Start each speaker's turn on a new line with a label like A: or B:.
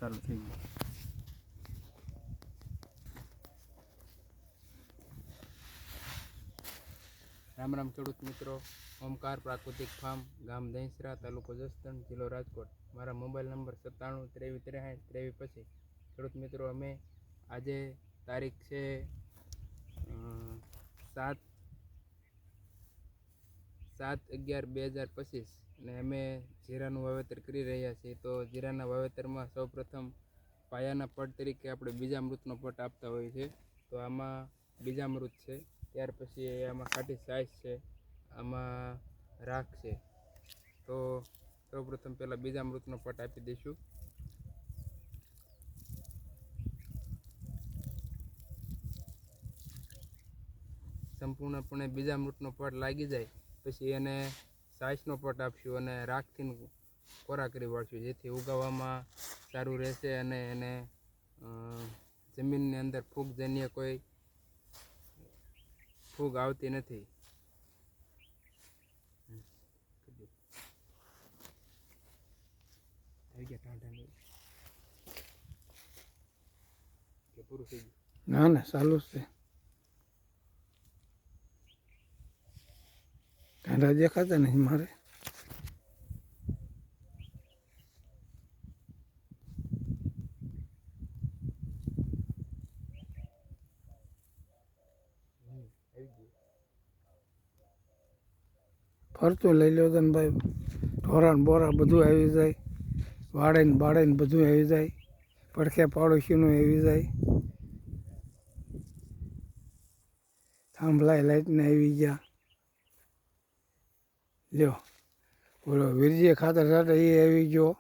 A: ચાલુ થઈ ગયું. રામ રામ ખેડૂત મિત્રો. ઓમકાર પ્રાકૃતિક ફાર્મ, ગામ દહીંસરા, તાલુકો જસદણ, જિલ્લો રાજકોટ. મારા મોબાઈલ નંબર 97 23 63 23. ખેડૂત મિત્રો, અમે આજે તારીખ છે 7/11/2025 અને અમે જીરાનું વાવેતર કરી રહ્યા છીએ. તો જીરાના વાવેતરમાં સૌપ્રથમ પાયાના પટ તરીકે આપણે બીજામૃતનો પટ આપતા હોઈએ છીએ. તો આમાં બીજામૃત છે, ત્યાર પછી આમાં ખાટી સાઈઝ છે, આમાં રાખ છે. તો સૌપ્રથમ પહેલાં બીજામૃતનો પટ આપી દઈશું. સંપૂર્ણપણે બીજામૃતનો પટ લાગી જાય પછી એને સાઈઝનો પટ આપશું અને રાખથી કોરા કરી વાળશું, જેથી ઉગાવવામાં સારું રહેશે અને એને જમીનની અંદર ફૂગજન્ય કોઈ ફૂગ આવતી નથી. પૂરું થઈ ગયું?
B: ના ના, ચાલુ છે. કાંડા દેખાતા નહીં મારે. ફરતું લઈ લો તને ભાઈ, ઢોરા બોરા બધું આવી જાય, વાળે ને બાળે ને બધું આવી જાય, પડખે પાડોશીનું આવી જાય, થાંભલાય લાઈટને આવી ગયા. લ્યો, બોલો વીરજી ખાતર સાથે એ આવી ગયો.